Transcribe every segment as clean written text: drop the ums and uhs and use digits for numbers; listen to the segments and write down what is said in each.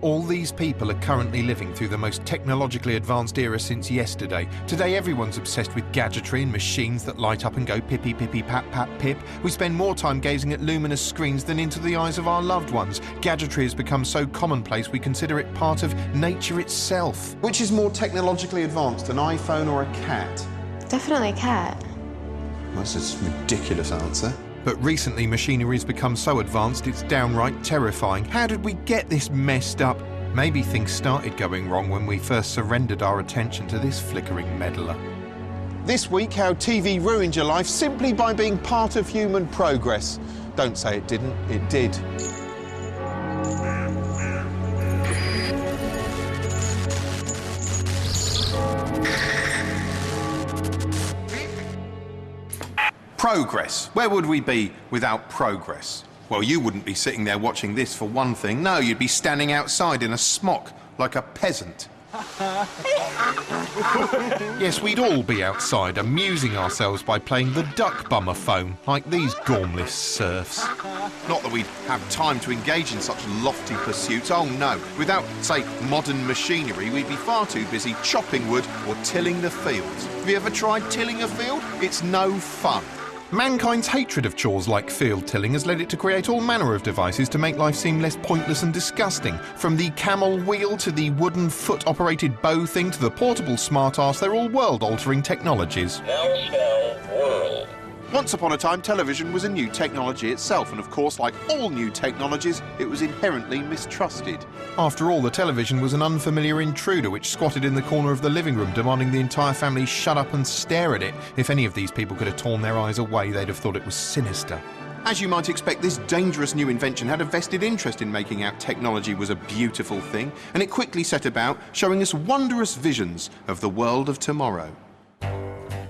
All these people are currently living through the most technologically advanced era since yesterday. Today everyone's obsessed with gadgetry and machines that light up and go pippy pippy pap pap pip. We spend more time gazing at luminous screens than into the eyes of our loved ones. Gadgetry has become so commonplace we consider it part of nature itself. Which is more technologically advanced, an iPhone or a cat? Definitely a cat. That's a ridiculous answer. But recently machinery has become so advanced it's downright terrifying. How did we get this messed up? Maybe things started going wrong when we first surrendered our attention to this flickering meddler. This week, how TV ruined your life simply by being part of human progress. Don't say it didn't, it did. Progress. Where would we be without progress? Well, you wouldn't be sitting there watching this for one thing. No, you'd be standing outside in a smock, like a peasant. Yes, we'd all be outside, amusing ourselves by playing the duck bummer phone, like these gormless serfs. Not that we'd have time to engage in such lofty pursuits, oh no. Without, say, modern machinery, we'd be far too busy chopping wood or tilling the fields. Have you ever tried tilling a field? It's no fun. Mankind's hatred of chores like field tilling has led it to create all manner of devices to make life seem less pointless and disgusting. From the camel wheel to the wooden foot-operated bow thing to the portable smart-ass, they're all world-altering technologies. World. Once upon a time, television was a new technology itself, and of course, like all new technologies, it was inherently mistrusted. After all, the television was an unfamiliar intruder which squatted in the corner of the living room, demanding the entire family shut up and stare at it. If any of these people could have torn their eyes away, they'd have thought it was sinister. As you might expect, this dangerous new invention had a vested interest in making out technology was a beautiful thing, and it quickly set about showing us wondrous visions of the world of tomorrow.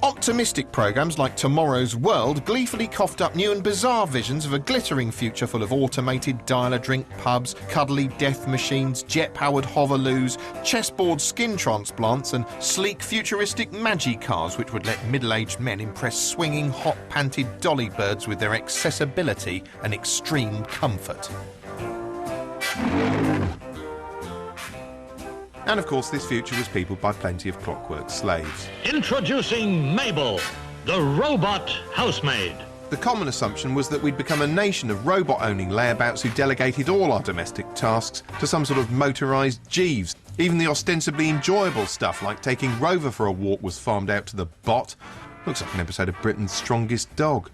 Optimistic programmes like Tomorrow's World gleefully coughed up new and bizarre visions of a glittering future full of automated dial-a-drink pubs, cuddly death machines, jet-powered hoverloos, chessboard skin transplants and sleek futuristic magi-cars which would let middle-aged men impress swinging hot-panted dolly birds with their accessibility and extreme comfort. And of course, this future was peopled by plenty of clockwork slaves. Introducing Mabel, the robot housemaid. The common assumption was that we'd become a nation of robot-owning layabouts who delegated all our domestic tasks to some sort of motorised Jeeves. Even the ostensibly enjoyable stuff like taking Rover for a walk was farmed out to the bot. Looks like an episode of Britain's Strongest Dog.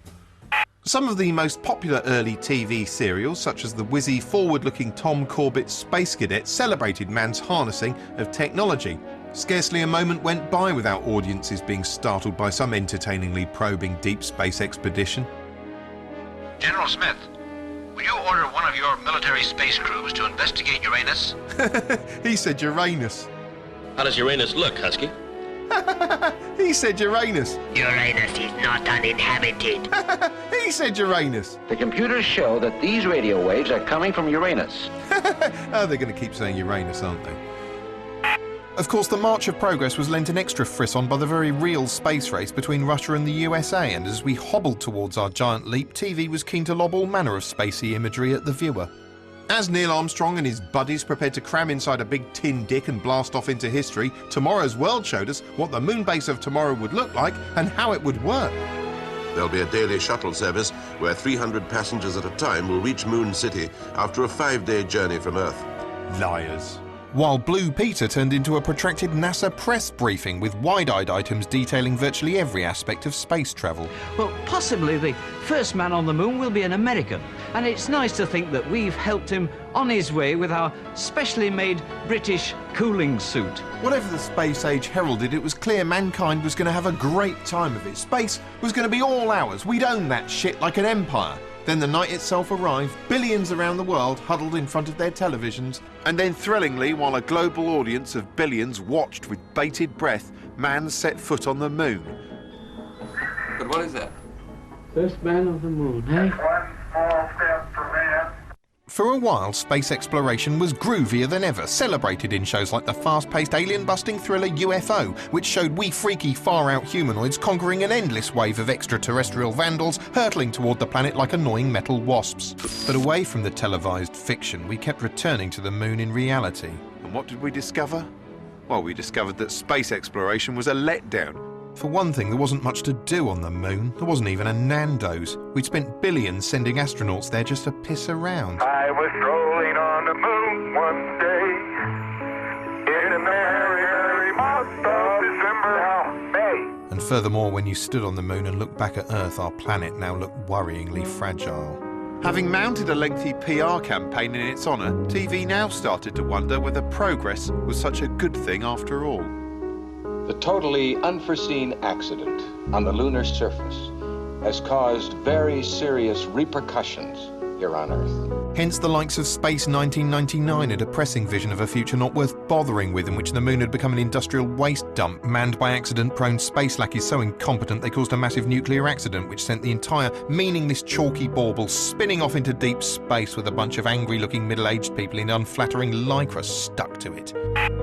Some of the most popular early TV serials, such as the whizzy, forward-looking Tom Corbett Space Cadet, celebrated man's harnessing of technology. Scarcely a moment went by without audiences being startled by some entertainingly probing deep space expedition. General Smith, will you order one of your military space crews to investigate Uranus? He said Uranus. How does Uranus look, Husky? He said Uranus. Uranus is not uninhabited. He said Uranus. The computers show that these radio waves are coming from Uranus. Oh, they're going to keep saying Uranus, aren't they? Of course, the March of Progress was lent an extra frisson by the very real space race between Russia and the USA, and as we hobbled towards our giant leap, TV was keen to lob all manner of spacey imagery at the viewer. As Neil Armstrong and his buddies prepared to cram inside a big tin dick and blast off into history, Tomorrow's World showed us what the moon base of tomorrow would look like and how it would work. There'll be a daily shuttle service where 300 passengers at a time will reach Moon City after a 5-day journey from Earth. Liars. While Blue Peter turned into a protracted NASA press briefing with wide-eyed items detailing virtually every aspect of space travel. Well, possibly the first man on the moon will be an American, and it's nice to think that we've helped him on his way with our specially made British cooling suit. Whatever the space age heralded, it was clear mankind was going to have a great time of it. Space was going to be all ours. We'd own that shit like an empire. Then the night itself arrived, billions around the world huddled in front of their televisions, and then thrillingly, while a global audience of billions watched with bated breath, man set foot on the moon. But what is that? First man on the moon, eh? One small step for man. For a while, space exploration was groovier than ever, celebrated in shows like the fast-paced alien-busting thriller e05, which showed wee freaky far-out humanoids conquering an endless wave of extraterrestrial vandals hurtling toward the planet like annoying metal wasps. But away from the televised fiction, we kept returning to the moon in reality. And what did we discover? Well, we discovered that space exploration was a letdown. For one thing, there wasn't much to do on the moon. There wasn't even a Nando's. We'd spent billions sending astronauts there just to piss around. I was strolling on the moon one day in a merry, merry month of December, May. And furthermore, when you stood on the moon and looked back at Earth, our planet now looked worryingly fragile. Having mounted a lengthy PR campaign in its honour, TV now started to wonder whether progress was such a good thing after all. The totally unforeseen accident on the lunar surface has caused very serious repercussions here on Earth. Hence the likes of Space 1999, a depressing vision of a future not worth bothering with, in which the moon had become an industrial waste dump manned by accident-prone space lackeys so incompetent they caused a massive nuclear accident which sent the entire meaningless chalky bauble spinning off into deep space with a bunch of angry-looking middle-aged people in unflattering lycra stuck to it.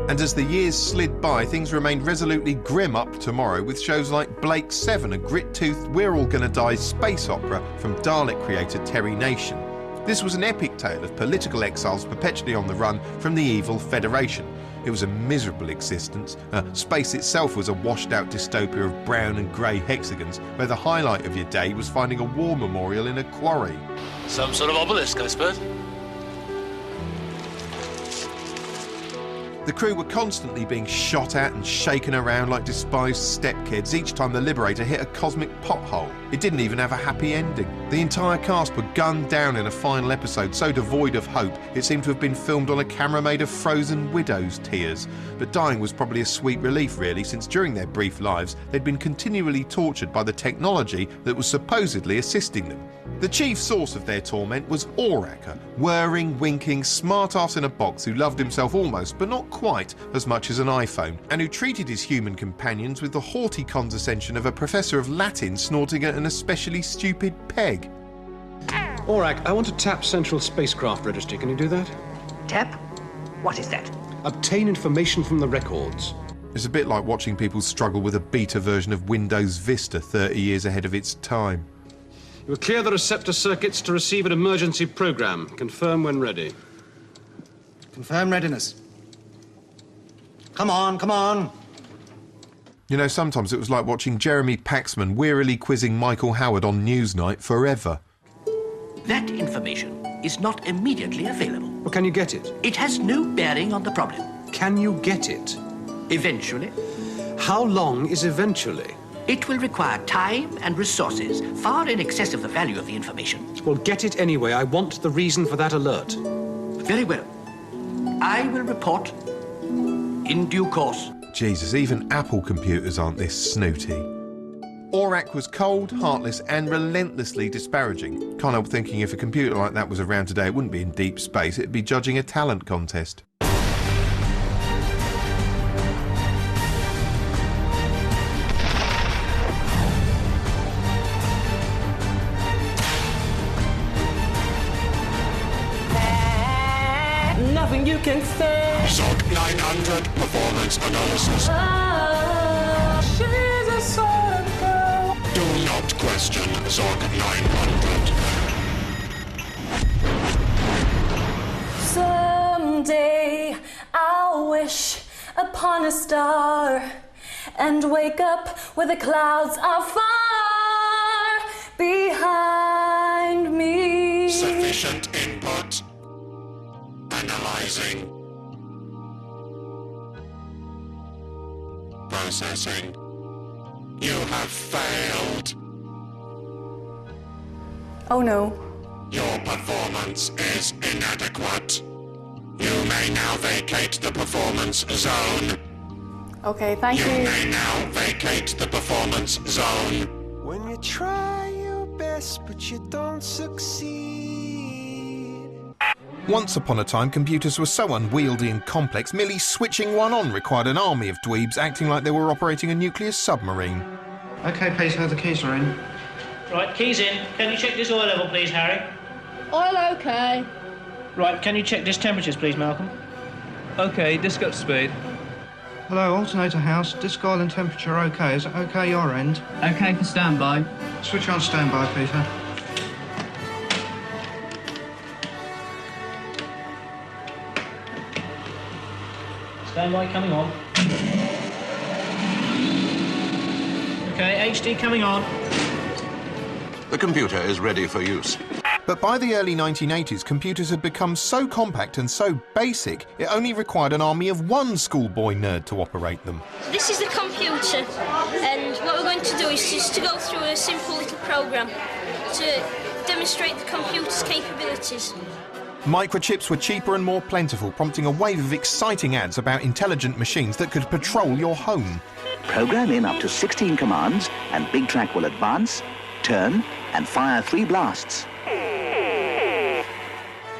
And as the years slid by, things remained resolutely grim up tomorrow with shows like Blake 7, a grit-toothed We're All Gonna Die space opera from Dalek creator Terry Nation. This was an epic tale of political exiles perpetually on the run from the evil Federation. It was a miserable existence. Space itself was a washed-out dystopia of brown and grey hexagons, where the highlight of your day was finding a war memorial in a quarry. Some sort of obelisk, I suppose. The crew were constantly being shot at and shaken around like despised stepkids each time the Liberator hit a cosmic pothole. It didn't even have a happy ending. The entire cast were gunned down in a final episode so devoid of hope it seemed to have been filmed on a camera made of frozen widows' tears. But dying was probably a sweet relief really, since during their brief lives they'd been continually tortured by the technology that was supposedly assisting them. The chief source of their torment was Aurak, a whirring, winking, smart-ass in a box who loved himself almost, but not quite, as much as an iPhone, and who treated his human companions with the haughty condescension of a professor of Latin snorting at an especially stupid peg. Aurak, I want to tap Central Spacecraft Registry. Can you do that? Tap? What is that? Obtain information from the records. It's a bit like watching people struggle with a beta version of Windows Vista 30 years ahead of its time. You will clear the receptor circuits to receive an emergency program. Confirm when ready. Confirm readiness. Come on, come on. You know, sometimes it was like watching Jeremy Paxman wearily quizzing Michael Howard on Newsnight forever. That information is not immediately available. Well, can you get it? It has no bearing on the problem. Can you get it? Eventually. How long is eventually? It will require time and resources far in excess of the value of the information. Well, get it anyway. I want the reason for that alert. Very well. I will report in due course. Jesus, even Apple computers aren't this snooty. Aurak was cold, heartless and relentlessly disparaging. Can't help thinking if a computer like that was around today, it wouldn't be in deep space, it'd be judging a talent contest. Nothing you can say. SOC 900 performance analysis. She's a sort of girl. Do not question SOC 900. Someday I'll wish upon a star and wake up where the clouds are far behind me. Sufficient input. Analyzing. Processing. You have failed. Oh no. Your performance is inadequate. You may now vacate the performance zone. Okay, thank you. You may now vacate the performance zone. When you try your best but you don't succeed. Once upon a time, computers were so unwieldy and complex, merely switching one on required an army of dweebs acting like they were operating a nuclear submarine. OK, please, now the keys are in. Right, keys in. Can you check this oil level, please, Harry? Oil OK. Right, can you check disk temperatures, please, Malcolm? OK, disk up to speed. Hello, alternator house. Disk oil and temperature OK. Is it OK your end? OK for standby. Switch on standby, Peter. Standby coming on. OK, HD coming on. The computer is ready for use. But by the early 1980s, computers had become so compact and so basic, it only required an army of one schoolboy nerd to operate them. This is the computer, and what we're going to do is just to go through a simple little program to demonstrate the computer's capabilities. Microchips were cheaper and more plentiful, prompting a wave of exciting ads about intelligent machines that could patrol your home. Program in up to 16 commands, and Big Track will advance, turn, and fire 3 blasts.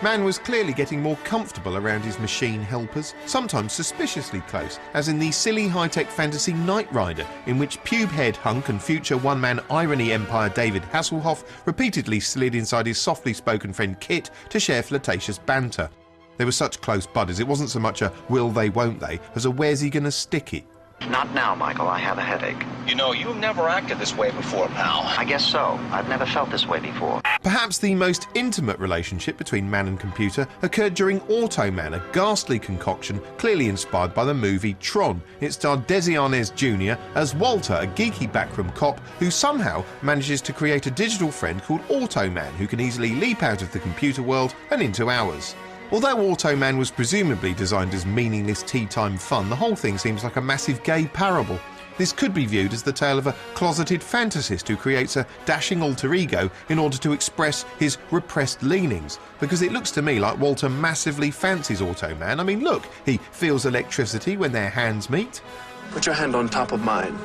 Man was clearly getting more comfortable around his machine helpers, sometimes suspiciously close, as in the silly high-tech fantasy Knight Rider, in which pube-head hunk and future one-man irony empire David Hasselhoff repeatedly slid inside his softly-spoken friend Kit to share flirtatious banter. They were such close buddies, it wasn't so much a will they, won't they, as a where's he gonna stick it. Not now, Michael. I have a headache. You know, you've never acted this way before, pal. I guess so. I've never felt this way before. Perhaps the most intimate relationship between man and computer occurred during Automan, a ghastly concoction clearly inspired by the movie Tron. It starred Desi Arnaz Jr. as Walter, a geeky backroom cop who somehow manages to create a digital friend called Automan who can easily leap out of the computer world and into ours. Although Automan was presumably designed as meaningless tea-time fun, the whole thing seems like a massive gay parable. This could be viewed as the tale of a closeted fantasist who creates a dashing alter ego in order to express his repressed leanings, because it looks to me like Walter massively fancies Automan. I mean, look, he feels electricity when their hands meet. Put your hand on top of mine.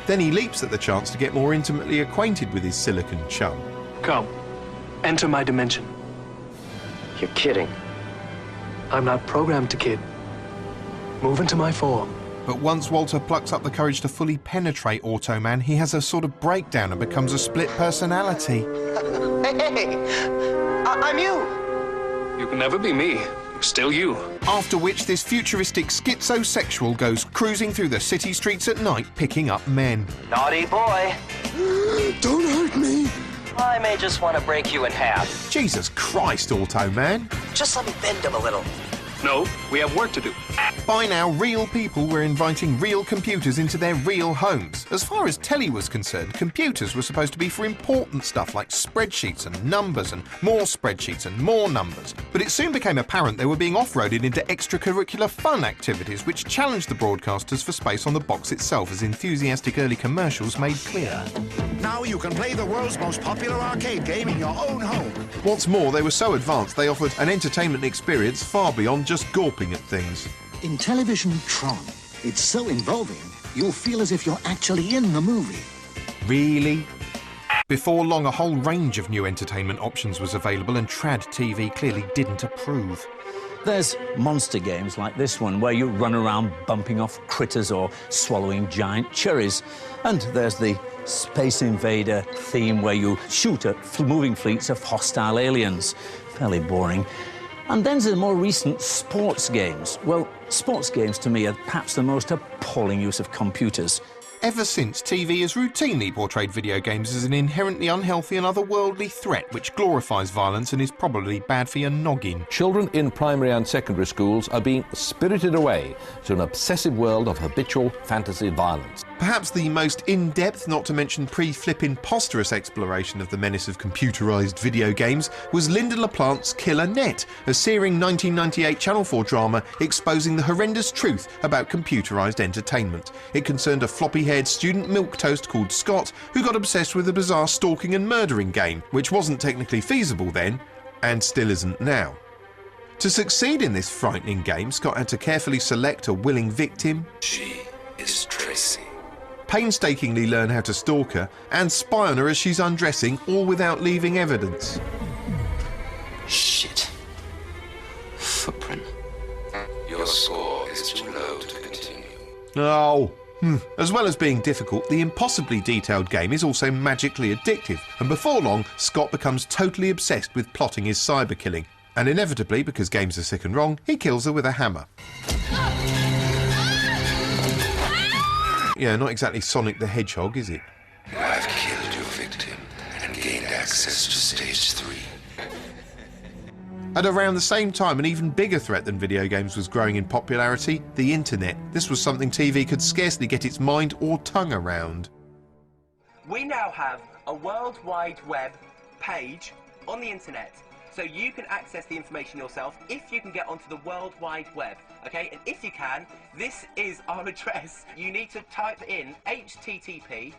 Then he leaps at the chance to get more intimately acquainted with his silicon chum. Come, enter my dimension. You're kidding. I'm not programmed to kid. Move into my form. But once Walter plucks up the courage to fully penetrate Automan, he has a sort of breakdown and becomes a split personality. Hey, I'm you. You can never be me. You're still you. After which this futuristic schizosexual goes cruising through the city streets at night picking up men. Naughty boy. Don't hurt me. I may just want to break you in half. Jesus Christ, Automan. Just let me bend him a little. No, we have work to do. By now, real people were inviting real computers into their real homes. As far as telly was concerned, computers were supposed to be for important stuff like spreadsheets and numbers and more spreadsheets and more numbers. But it soon became apparent they were being off-roaded into extracurricular fun activities which challenged the broadcasters for space on the box itself, as enthusiastic early commercials made clear. Now you can play the world's most popular arcade game in your own home. What's more, they were so advanced they offered an entertainment experience far beyond just gawping at things. In television Tron, it's so involving, you'll feel as if you're actually in the movie. Really? Before long, a whole range of new entertainment options was available, and Trad TV clearly didn't approve. There's monster games like this one, where you run around bumping off critters or swallowing giant cherries. And there's the Space Invader theme, where you shoot at moving fleets of hostile aliens. Fairly boring. And then there's the more recent sports games. Well, sports games to me are perhaps the most appalling use of computers. Ever since, TV has routinely portrayed video games as an inherently unhealthy and otherworldly threat which glorifies violence and is probably bad for your noggin. Children in primary and secondary schools are being spirited away to an obsessive world of habitual fantasy violence. Perhaps the most in-depth, not to mention pre-flipping posterous exploration of the menace of computerised video games was Linda LaPlante's Killer Net, a searing 1998 Channel 4 drama exposing the horrendous truth about computerised entertainment. It concerned a floppy-haired student milquetoast called Scott who got obsessed with a bizarre stalking and murdering game, which wasn't technically feasible then, and still isn't now. To succeed in this frightening game, Scott had to carefully select a willing victim. She is Tracy. Painstakingly learn how to stalk her, and spy on her as she's undressing, all without leaving evidence. Shit. Footprint. Your score is too low to continue. Oh, As well as being difficult, the impossibly detailed game is also magically addictive, and before long, Scott becomes totally obsessed with plotting his cyber killing. And inevitably, because games are sick and wrong, he kills her with a hammer. Yeah, not exactly Sonic the Hedgehog, is it? You have killed your victim and gained access to Stage 3. At around the same time, an even bigger threat than video games was growing in popularity, the internet. This was something TV could scarcely get its mind or tongue around. We now have a World Wide Web page on the internet, so you can access the information yourself if you can get onto the World Wide Web, okay? And if you can, this is our address. You need to type in http://www.bbcnc.org.uk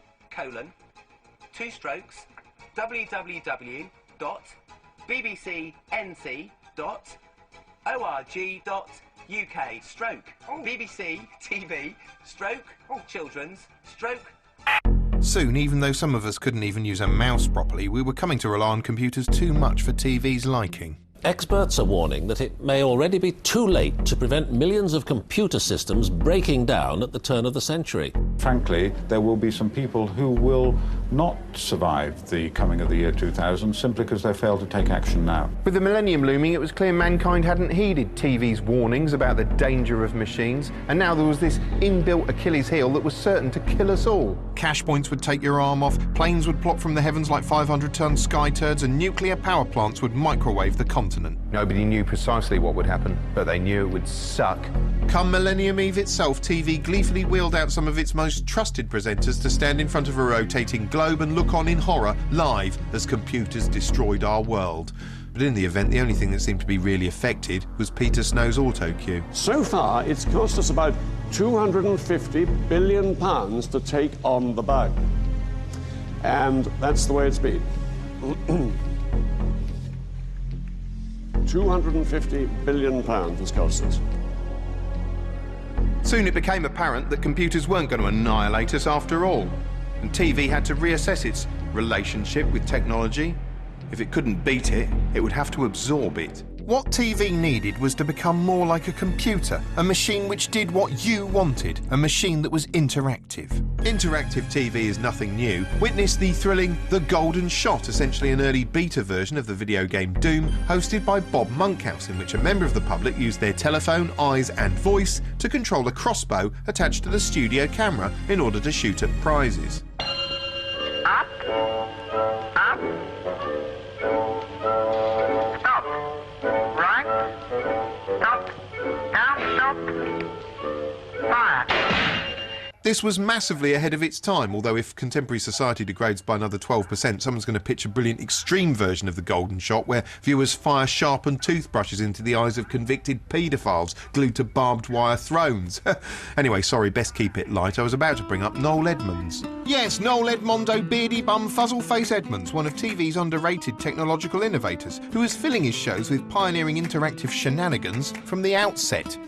BBC TV children's Soon, even though some of us couldn't even use a mouse properly, we were coming to rely on computers too much for TV's liking. Experts are warning that it may already be too late to prevent millions of computer systems breaking down at the turn of the century. Frankly, there will be some people who will not survive the coming of the year 2000 simply because they failed to take action now. With the millennium looming, it was clear mankind hadn't heeded TV's warnings about the danger of machines, and now there was this inbuilt Achilles heel that was certain to kill us all. Cash points would take your arm off, planes would plop from the heavens like 500-ton sky turds, and nuclear power plants would microwave the continent. Nobody knew precisely what would happen, but they knew it would suck. Come Millennium Eve itself, TV gleefully wheeled out some of its most trusted presenters to stand in front of a rotating globe and look on in horror, live, as computers destroyed our world. But in the event, the only thing that seemed to be really affected was Peter Snow's auto-cue. So far, it's cost us about £250 billion to take on the bug. And that's the way it's been. £250 billion has cost us. Soon it became apparent that computers weren't going to annihilate us after all, and TV had to reassess its relationship with technology. If it couldn't beat it, it would have to absorb it. What TV needed was to become more like a computer, a machine which did what you wanted, a machine that was interactive. Interactive TV is nothing new. Witness the thrilling The Golden Shot, essentially an early beta version of the video game Doom, hosted by Bob Monkhouse, in which a member of the public used their telephone, eyes and voice to control a crossbow attached to the studio camera in order to shoot at prizes. Up. Up. Stop. Right. Stop. Down. Stop. Fire. This was massively ahead of its time, although if contemporary society degrades by another 12%, someone's going to pitch a brilliant extreme version of The Golden Shot where viewers fire sharpened toothbrushes into the eyes of convicted paedophiles glued to barbed wire thrones. Anyway, sorry, best keep it light. I was about to bring up Noel Edmonds. Yes, Noel Edmondo Beardy Bum Fuzzleface Edmonds, one of TV's underrated technological innovators, who was filling his shows with pioneering interactive shenanigans from the outset.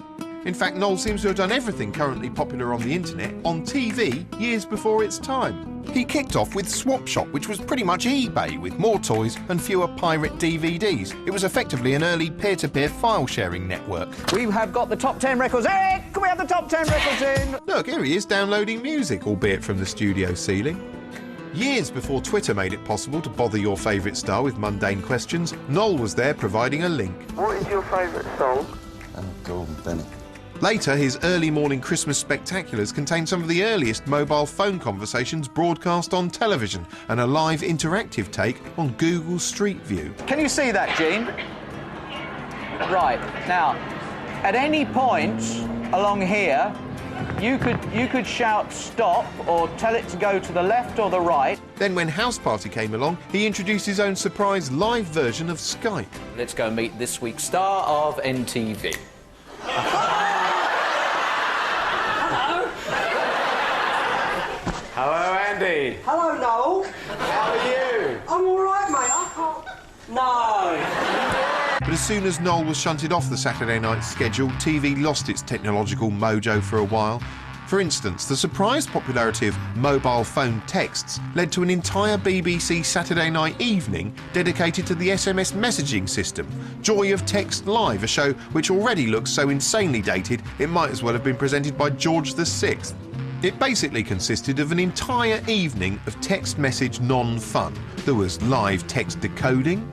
In fact, Noel seems to have done everything currently popular on the internet on TV years before its time. He kicked off with Swap Shop, which was pretty much eBay with more toys and fewer pirate DVDs. It was effectively an early peer-to-peer file-sharing network. We have got the top 10 records. Hey, can we have the top 10 records in? Look, here he is downloading music, albeit from the studio ceiling. Years before Twitter made it possible to bother your favourite star with mundane questions, Noel was there providing a link. What is your favourite song? Golden Penny. Later, his early morning Christmas spectaculars contained some of the earliest mobile phone conversations broadcast on television and a live interactive take on Google Street View. Can you see that, Gene? Right, now, at any point along here, you could shout stop or tell it to go to the left or the right. Then when House Party came along, he introduced his own surprise live version of Skype. Let's go meet this week's star of NTV. Hello, Andy. Hello, Noel. How are you? I'm all right, mate. I can't... No. But as soon as Noel was shunted off the Saturday night schedule, TV lost its technological mojo for a while. For instance, the surprise popularity of mobile phone texts led to an entire BBC Saturday night evening dedicated to the SMS messaging system, Joy of Text Live, a show which already looks so insanely dated it might as well have been presented by George VI. It basically consisted of an entire evening of text message non-fun. There was live text decoding,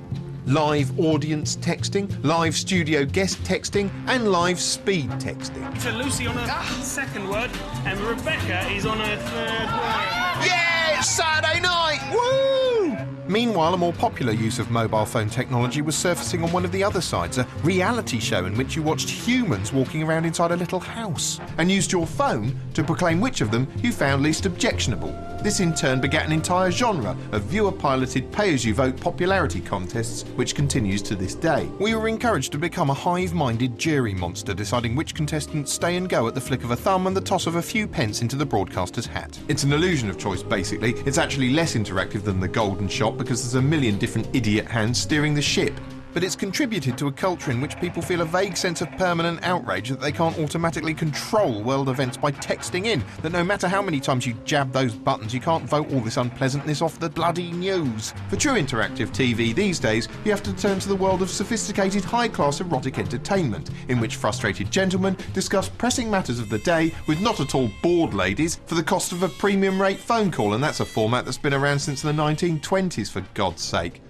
live audience texting, live studio guest texting, and live speed texting. So Lucy on her second word, and Rebecca is on her third word. Yeah, it's Saturday night! Woo! Meanwhile, a more popular use of mobile phone technology was surfacing on one of the other sides, a reality show in which you watched humans walking around inside a little house and used your phone to proclaim which of them you found least objectionable. This in turn begat an entire genre of viewer-piloted pay-as-you-vote popularity contests, which continues to this day. We were encouraged to become a hive-minded jury monster, deciding which contestants stay and go at the flick of a thumb and the toss of a few pence into the broadcaster's hat. It's an illusion of choice, basically. It's actually less interactive than the Golden Shot because there's a million different idiot hands steering the ship. But it's contributed to a culture in which people feel a vague sense of permanent outrage that they can't automatically control world events by texting in, that no matter how many times you jab those buttons, you can't vote all this unpleasantness off the bloody news. For true interactive TV these days, you have to turn to the world of sophisticated high-class erotic entertainment, in which frustrated gentlemen discuss pressing matters of the day with not at all bored ladies for the cost of a premium rate phone call, and that's a format that's been around since the 1920s, for God's sake.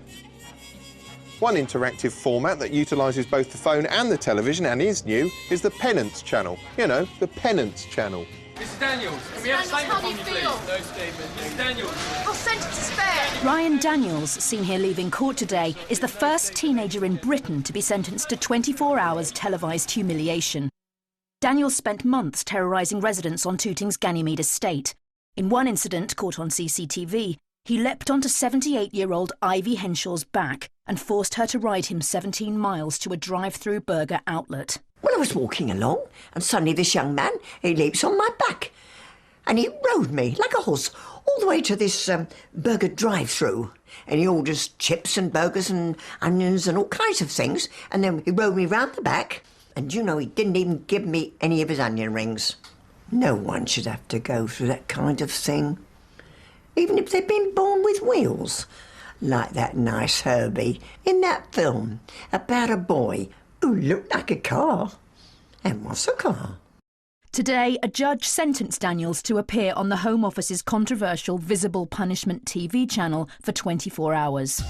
One interactive format that utilises both the phone and the television and is new is the Penance Channel. You know, the Penance Channel. Mrs. Daniels, can we have a statement from you, please? No statement. Mrs. Daniels. I'll send it to spare. Ryan Daniels, seen here leaving court today, is the first teenager in Britain to be sentenced to 24 hours televised humiliation. Daniels spent months terrorising residents on Tooting's Ganymede estate. In one incident, caught on CCTV, he leapt onto 78-year-old Ivy Henshaw's back and forced her to ride him 17 miles to a drive-through burger outlet. Well, I was walking along, and suddenly this young man, he leaps on my back. And he rode me, like a horse, all the way to this burger drive-through. And he orders chips and burgers and onions and all kinds of things. And then he rode me round the back. And, you know, he didn't even give me any of his onion rings. No one should have to go through that kind of thing. Even if they've been born with wheels. Like that nice Herbie in that film about a boy who looked like a car and was a car. Today, a judge sentenced Daniels to appear on the Home Office's controversial Visible Punishment TV channel for 24 hours.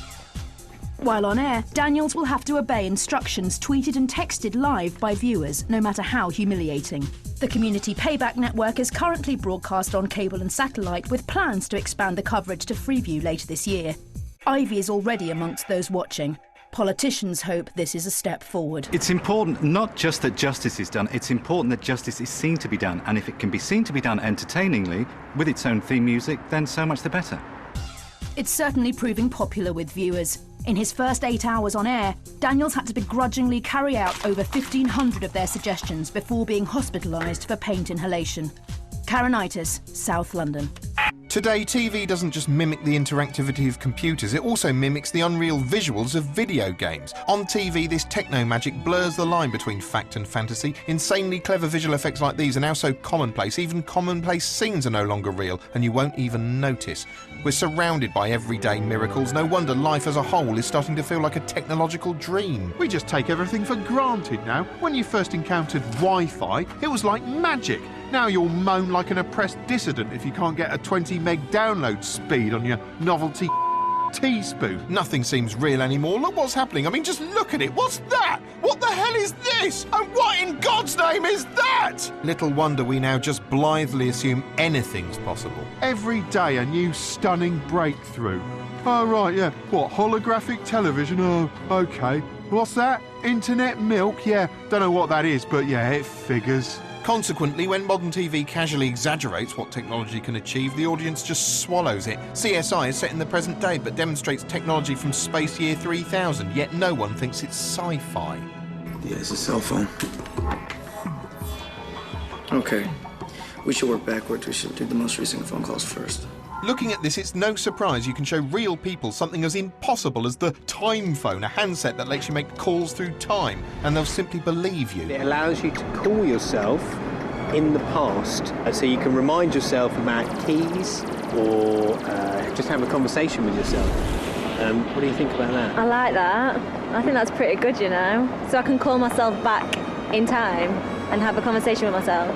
While on air, Daniels will have to obey instructions tweeted and texted live by viewers, no matter how humiliating. The Community Payback Network is currently broadcast on cable and satellite, with plans to expand the coverage to Freeview later this year. Ivy is already amongst those watching. Politicians hope this is a step forward. It's important not just that justice is done, it's important that justice is seen to be done. And if it can be seen to be done entertainingly, with its own theme music, then so much the better. It's certainly proving popular with viewers. In his first 8 hours on air, Daniels had to begrudgingly carry out over 1,500 of their suggestions before being hospitalised for paint inhalation. Karenitis, South London. Today, TV doesn't just mimic the interactivity of computers, it also mimics the unreal visuals of video games. On TV, this techno-magic blurs the line between fact and fantasy. Insanely clever visual effects like these are now so commonplace, even commonplace scenes are no longer real, and you won't even notice. We're surrounded by everyday miracles. No wonder life as a whole is starting to feel like a technological dream. We just take everything for granted now. When you first encountered Wi-Fi, it was like magic. Now you'll moan like an oppressed dissident if you can't get a 20 meg download speed on your novelty teaspoon. Nothing seems real anymore. Look what's happening. I mean, just look at it. What's that? What the hell is this? And what in God's name is that? Little wonder we now just blithely assume anything's possible. Every day a new stunning breakthrough. Oh, right, yeah. What, holographic television? Oh, OK. What's that? Internet milk? Yeah, don't know what that is, but yeah, it figures. Consequently, when modern TV casually exaggerates what technology can achieve, the audience just swallows it. CSI is set in the present day, but demonstrates technology from space year 3000, yet no one thinks it's sci-fi. Yeah, it's a cell phone. Okay. We should work backwards. We should do the most recent phone calls first. Looking at this, it's no surprise you can show real people something as impossible as the time phone, a handset that lets you make calls through time, and they'll simply believe you. It allows you to call yourself in the past, so you can remind yourself about keys or just have a conversation with yourself. What do you think about that? I like that. I think that's pretty good, you know. So I can call myself back in time and have a conversation with myself.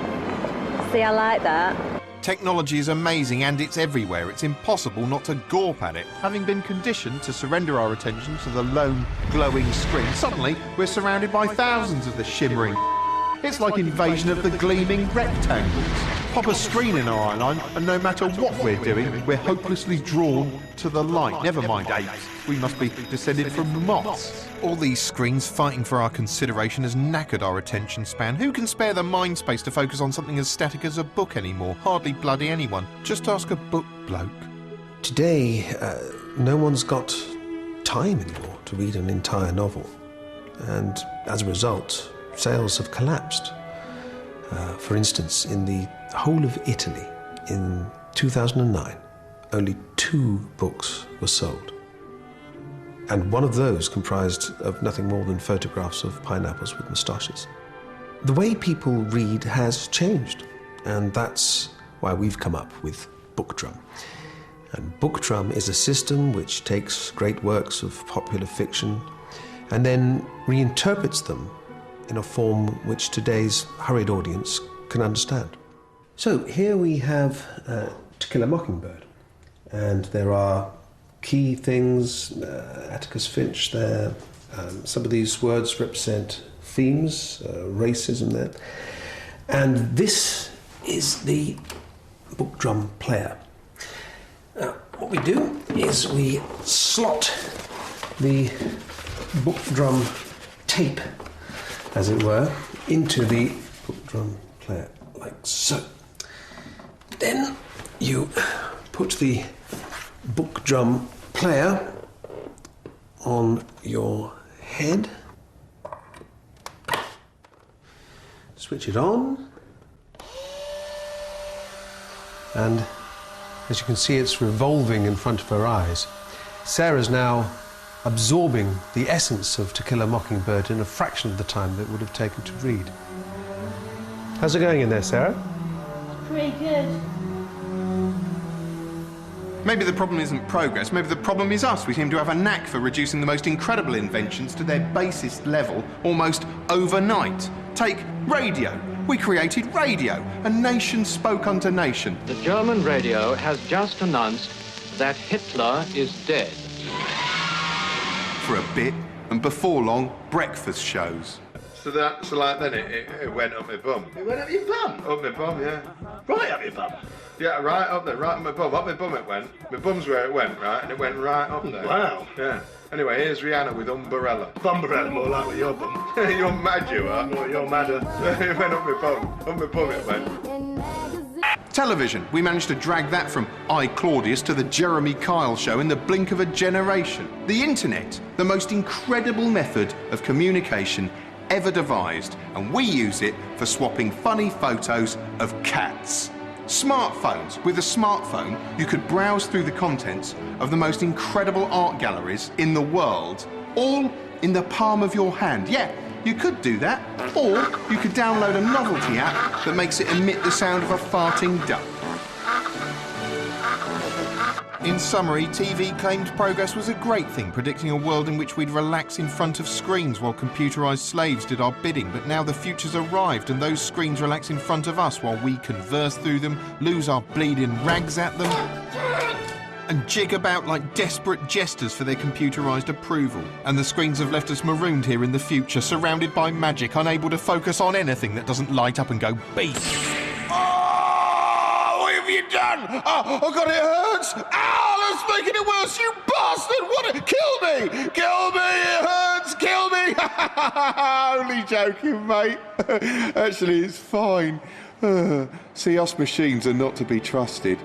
See, I like that. Technology is amazing and it's everywhere. It's impossible not to gawp at it. Having been conditioned to surrender our attention to the lone, glowing screen, suddenly we're surrounded by thousands of the shimmering. It's like invasion of the gleaming rectangles. Pop a screen in our eye line, and no matter what we're doing, we're hopelessly drawn to the light. Never mind apes. We must be descended from moths. All these screens fighting for our consideration has knackered our attention span. Who can spare the mind space to focus on something as static as a book anymore? Hardly bloody anyone. Just ask a book bloke. Today, no one's got time anymore to read an entire novel. And as a result, sales have collapsed. For instance, in the whole of Italy, in 2009, only 2 books were sold. And one of those comprised of nothing more than photographs of pineapples with moustaches. The way people read has changed, and that's why we've come up with BookDrum. And BookDrum is a system which takes great works of popular fiction and then reinterprets them in a form which today's hurried audience can understand. So here we have To Kill a Mockingbird, and there are key things, Atticus Finch there. Some of these words represent themes, racism there. And this is the BookDrum player. Now, what we do is we slot the BookDrum tape, as it were, into the BookDrum player, like so. Then you put the BookDrum player on your head, switch it on, and as you can see, it's revolving in front of her eyes. Sarah's now absorbing the essence of To Kill a Mockingbird in a fraction of the time that it would have taken to read. How's it going in there, Sarah? Pretty good. Maybe the problem isn't progress, maybe the problem is us. We seem to have a knack for reducing the most incredible inventions to their basest level almost overnight. Take radio. We created radio. A nation spoke unto nation. The German radio has just announced that Hitler is dead. For a bit, and before long, breakfast shows. So like then it went up my bum. It went up your bum? Up my bum, yeah. Right up your bum? Yeah, right up there, right up my bum. Up my bum it went. My bum's where it went, right? And it went right up there. Wow. Yeah. Anyway, here's Rihanna with Umbrella. Umbrella, more like with your bum. You're mad, you are. No, you're madder. It went up my bum. Up my bum it went. Television. We managed to drag that from I, Claudius to the Jeremy Kyle show in the blink of a generation. The internet, the most incredible method of communication ever devised, and we use it for swapping funny photos of cats. Smartphones. With a smartphone, you could browse through the contents of the most incredible art galleries in the world, all in the palm of your hand. Yeah, you could do that, or you could download a novelty app that makes it emit the sound of a farting duck. In summary, TV claimed progress was a great thing, predicting a world in which we'd relax in front of screens while computerised slaves did our bidding. But now the future's arrived and those screens relax in front of us while we converse through them, lose our bleeding rags at them, and jig about like desperate jesters for their computerised approval. And the screens have left us marooned here in the future, surrounded by magic, unable to focus on anything that doesn't light up and go beep. You done? Oh God, it hurts! Ow, that's making it worse, you bastard! What? Kill me! Kill me! It hurts! Kill me! Only joking, mate. Actually, it's fine. See, us machines are not to be trusted.